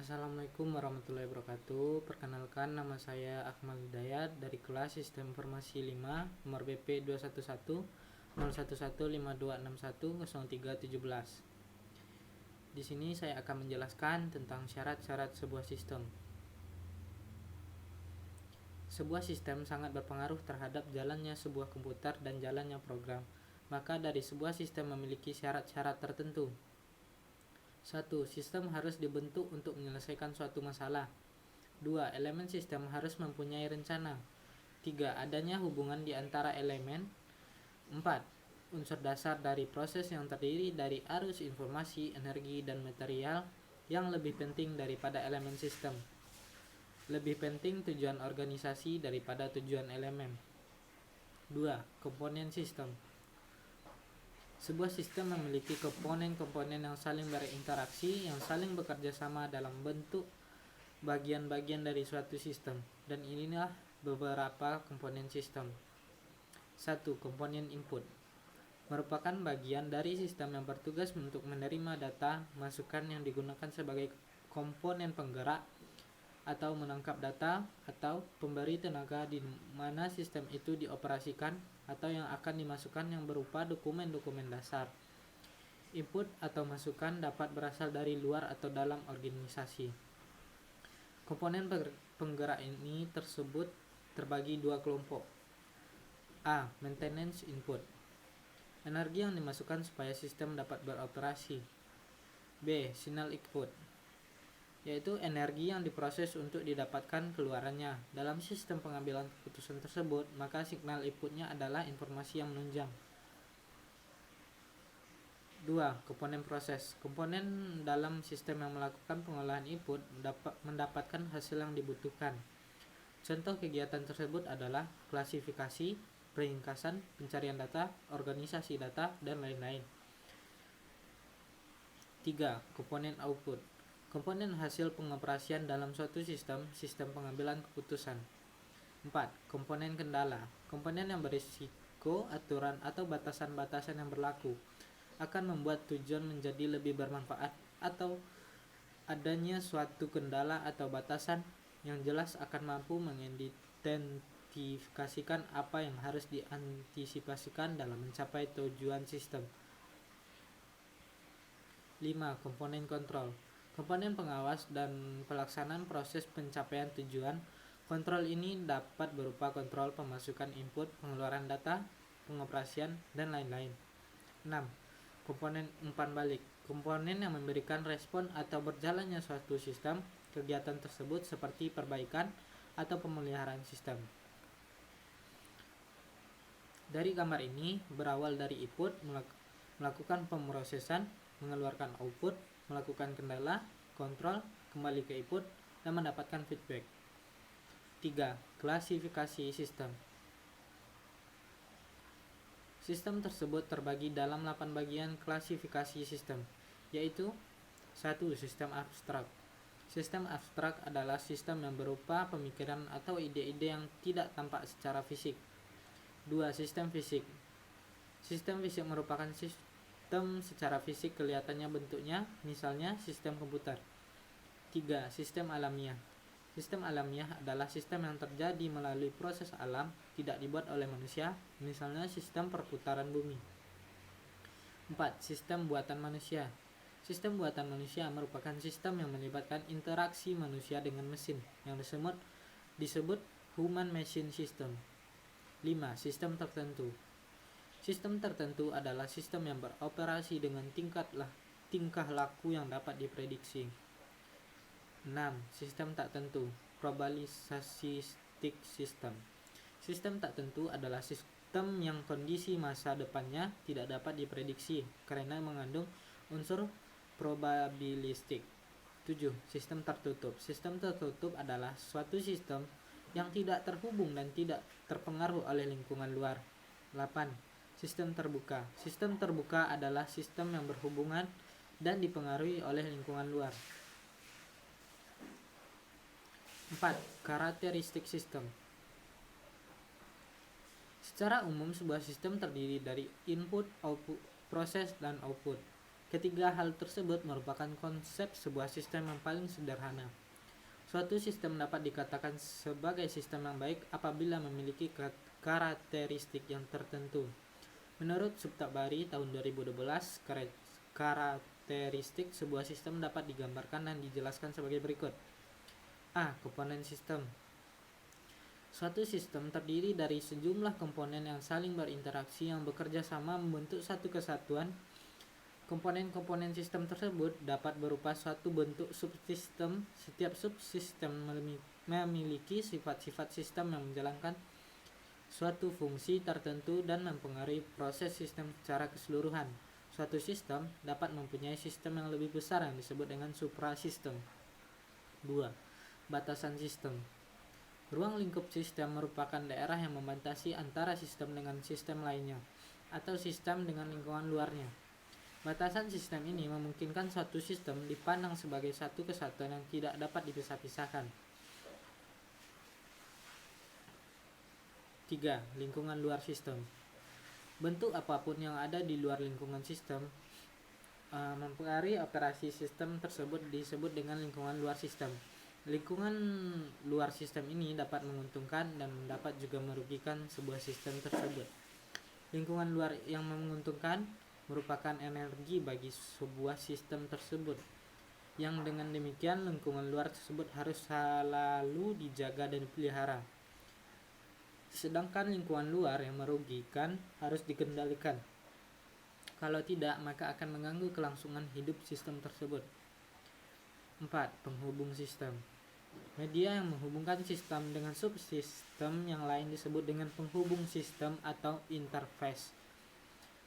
Assalamualaikum warahmatullahi wabarakatuh. Perkenalkan, nama saya Akmal Hidayat dari kelas Sistem Informasi 5, nomor BP 211 01152610317. Di sini saya akan menjelaskan tentang syarat-syarat sebuah sistem. Sebuah sistem sangat berpengaruh terhadap jalannya sebuah komputer dan jalannya program. Maka dari sebuah sistem memiliki syarat-syarat tertentu. 1. Sistem harus dibentuk untuk menyelesaikan suatu masalah. 2. Elemen sistem harus mempunyai rencana. 3. Adanya hubungan di antara elemen. 4. Unsur dasar dari proses yang terdiri dari arus informasi, energi, dan material yang lebih penting daripada elemen sistem. Lebih penting tujuan organisasi daripada tujuan elemen. 2. Komponen sistem. Sebuah sistem memiliki komponen-komponen yang saling berinteraksi, yang saling bekerja sama dalam bentuk bagian-bagian dari suatu sistem. Dan inilah beberapa komponen sistem. 1. Komponen input merupakan bagian dari sistem yang bertugas untuk menerima data masukan yang digunakan sebagai komponen penggerak atau menangkap data atau pemberi tenaga di mana sistem itu dioperasikan atau yang akan dimasukkan yang berupa dokumen-dokumen dasar. Input atau masukan dapat berasal dari luar atau dalam organisasi. Komponen penggerak ini tersebut terbagi dua kelompok. A. Maintenance input. Energi yang dimasukkan supaya sistem dapat beroperasi. B. Signal output, yaitu energi yang diproses untuk didapatkan keluarannya. Dalam sistem pengambilan keputusan tersebut, maka signal inputnya adalah informasi yang menunjang. 2. Komponen proses. Komponen dalam sistem yang melakukan pengolahan input mendapatkan hasil yang dibutuhkan. Contoh kegiatan tersebut adalah klasifikasi, peringkasan, pencarian data, organisasi data, dan lain-lain. 3. Komponen output. Komponen hasil pengoperasian dalam suatu sistem pengambilan keputusan. 4. Komponen kendala. Komponen yang berisiko, aturan, atau batasan-batasan yang berlaku akan membuat tujuan menjadi lebih bermanfaat, atau adanya suatu kendala atau batasan yang jelas akan mampu mengidentifikasikan apa yang harus diantisipasikan dalam mencapai tujuan sistem. 5. Komponen kontrol. Komponen pengawas dan pelaksanaan proses pencapaian tujuan. Kontrol ini dapat berupa kontrol pemasukan input, pengeluaran data, pengoperasian, dan lain-lain. 6. Komponen umpan balik. Komponen yang memberikan respon atau berjalannya suatu sistem, kegiatan tersebut seperti perbaikan atau pemeliharaan sistem. Dari gambar ini, berawal dari input, melakukan pemrosesan, mengeluarkan output, melakukan kendala, kontrol, kembali ke input, dan mendapatkan feedback. 3. Klasifikasi sistem. Sistem tersebut terbagi dalam 8 bagian klasifikasi sistem, yaitu 1. Sistem abstrak. Sistem abstrak adalah sistem yang berupa pemikiran atau ide-ide yang tidak tampak secara fisik. 2. Sistem fisik. Sistem fisik merupakan sistem secara fisik kelihatannya bentuknya, misalnya sistem komputer. 3. Sistem alamiah. Sistem alamiah adalah sistem yang terjadi melalui proses alam, tidak dibuat oleh manusia, misalnya sistem perputaran bumi. 4. Sistem buatan manusia. Sistem buatan manusia merupakan sistem yang melibatkan interaksi manusia dengan mesin, yang disebut human machine system. 5. Sistem tertentu. Sistem tertentu adalah sistem yang beroperasi dengan tingkah laku yang dapat diprediksi. 6. Sistem tak tentu. Probabilistic system. Sistem tak tentu adalah sistem yang kondisi masa depannya tidak dapat diprediksi karena mengandung unsur probabilistik. 7. Sistem tertutup. Sistem tertutup adalah suatu sistem yang tidak terhubung dan tidak terpengaruh oleh lingkungan luar. 8. Sistem terbuka. Sistem terbuka adalah sistem yang berhubungan dan dipengaruhi oleh lingkungan luar. 4. Karakteristik sistem. Secara umum, sebuah sistem terdiri dari input, output, proses, dan output. Ketiga hal tersebut merupakan konsep sebuah sistem yang paling sederhana. Suatu sistem dapat dikatakan sebagai sistem yang baik apabila memiliki karakteristik yang tertentu. Menurut Subtabari tahun 2012, karakteristik sebuah sistem dapat digambarkan dan dijelaskan sebagai berikut. A. Komponen sistem. Suatu sistem terdiri dari sejumlah komponen yang saling berinteraksi yang bekerja sama membentuk satu kesatuan. Komponen-komponen sistem tersebut dapat berupa suatu bentuk subsistem. Setiap subsistem memiliki sifat-sifat sistem yang menjalankan suatu fungsi tertentu dan mempengaruhi proses sistem secara keseluruhan. Suatu sistem dapat mempunyai sistem yang lebih besar yang disebut dengan suprasistem. 2. Batasan sistem. Ruang lingkup sistem merupakan daerah yang membatasi antara sistem dengan sistem lainnya, atau sistem dengan lingkungan luarnya. Batasan sistem ini memungkinkan suatu sistem dipandang sebagai satu kesatuan yang tidak dapat dipisah-pisahkan. 3. Lingkungan luar sistem. Bentuk apapun yang ada di luar lingkungan sistem mempengaruhi operasi sistem tersebut disebut dengan lingkungan luar sistem. Lingkungan luar sistem ini dapat menguntungkan dan dapat juga merugikan sebuah sistem tersebut. Lingkungan luar yang menguntungkan merupakan energi bagi sebuah sistem tersebut, yang dengan demikian lingkungan luar tersebut harus selalu dijaga dan dipelihara. Sedangkan lingkungan luar yang merugikan harus dikendalikan. Kalau tidak, maka akan mengganggu kelangsungan hidup sistem tersebut. 4. Penghubung sistem. Media yang menghubungkan sistem dengan subsistem yang lain disebut dengan penghubung sistem atau interface.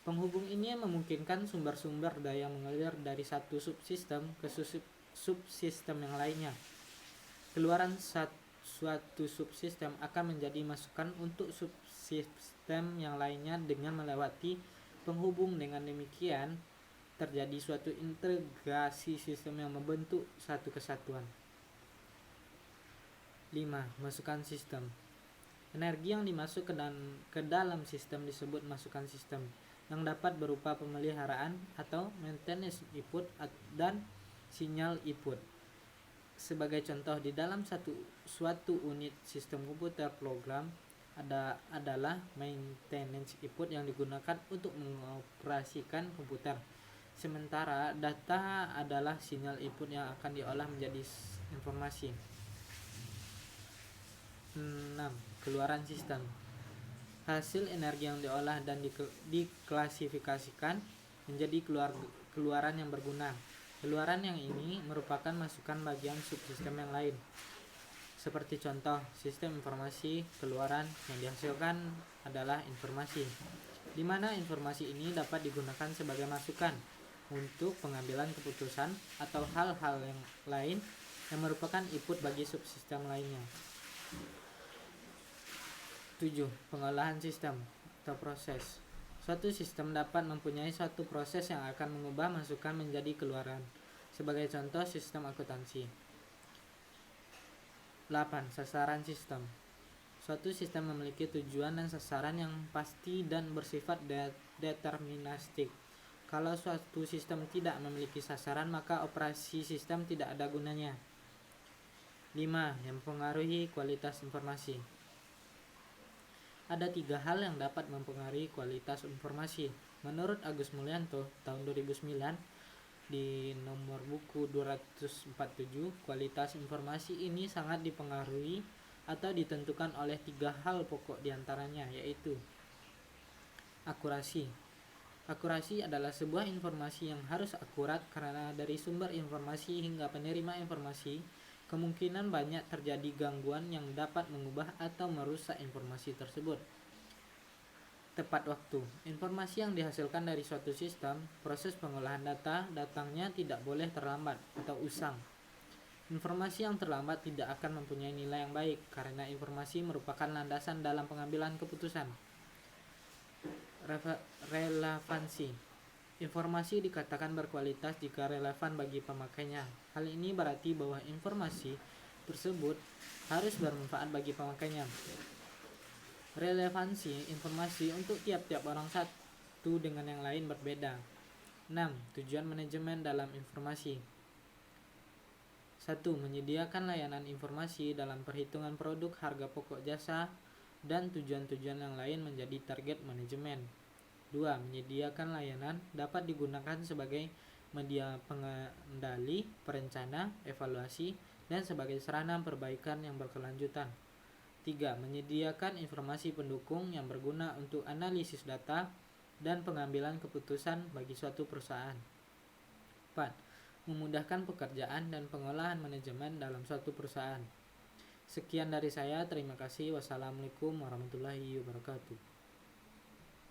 Penghubung ini memungkinkan sumber-sumber daya mengalir dari satu subsistem ke subsistem yang lainnya. Keluaran suatu subsistem akan menjadi masukan untuk subsistem yang lainnya dengan melewati penghubung. Dengan demikian, terjadi suatu integrasi sistem yang membentuk satu kesatuan. 5. Masukan sistem. Energi yang dimasuk ke dalam sistem disebut masukan sistem, yang dapat berupa pemeliharaan atau maintenance input dan sinyal input. Sebagai contoh, di dalam suatu unit sistem komputer, program adalah maintenance input yang digunakan untuk mengoperasikan komputer. Sementara data adalah sinyal input yang akan diolah menjadi informasi. 6. Keluaran sistem. Hasil energi yang diolah dan diklasifikasikan menjadi keluaran yang berguna. Keluaran yang ini merupakan masukan bagian subsistem yang lain. Seperti contoh, sistem informasi, keluaran yang dihasilkan adalah informasi, di mana informasi ini dapat digunakan sebagai masukan untuk pengambilan keputusan atau hal-hal yang lain yang merupakan input bagi subsistem lainnya. 7. Pengolahan sistem atau proses. Suatu sistem dapat mempunyai suatu proses yang akan mengubah masukan menjadi keluaran. Sebagai contoh, sistem akuntansi. 8. Sasaran sistem. Suatu sistem memiliki tujuan dan sasaran yang pasti dan bersifat deterministik. Kalau suatu sistem tidak memiliki sasaran, maka operasi sistem tidak ada gunanya. 5. Yang mempengaruhi kualitas informasi. Ada 3 hal yang dapat mempengaruhi kualitas informasi. Menurut Agus Mulyanto tahun 2009 di nomor buku 247, kualitas informasi ini sangat dipengaruhi atau ditentukan oleh 3 hal pokok diantaranya, yaitu akurasi. Akurasi adalah sebuah informasi yang harus akurat karena dari sumber informasi hingga penerima informasi kemungkinan banyak terjadi gangguan yang dapat mengubah atau merusak informasi tersebut. Tepat waktu. Informasi yang dihasilkan dari suatu sistem, proses pengolahan datangnya tidak boleh terlambat atau usang. Informasi yang terlambat tidak akan mempunyai nilai yang baik karena informasi merupakan landasan dalam pengambilan keputusan. Relevansi. Informasi dikatakan berkualitas jika relevan bagi pemakainya. Hal ini berarti bahwa informasi tersebut harus bermanfaat bagi pemakainya. Relevansi informasi untuk tiap-tiap orang satu dengan yang lain berbeda. 6. Tujuan manajemen dalam informasi. 1. Menyediakan layanan informasi dalam perhitungan produk, harga pokok jasa, dan tujuan-tujuan yang lain menjadi target manajemen. 2. Menyediakan layanan dapat digunakan sebagai media pengendali, perencana, evaluasi, dan sebagai sarana perbaikan yang berkelanjutan. 3. Menyediakan informasi pendukung yang berguna untuk analisis data dan pengambilan keputusan bagi suatu perusahaan. 4. Memudahkan pekerjaan dan pengolahan manajemen dalam suatu perusahaan. Sekian dari saya, terima kasih. Wassalamualaikum warahmatullahi wabarakatuh.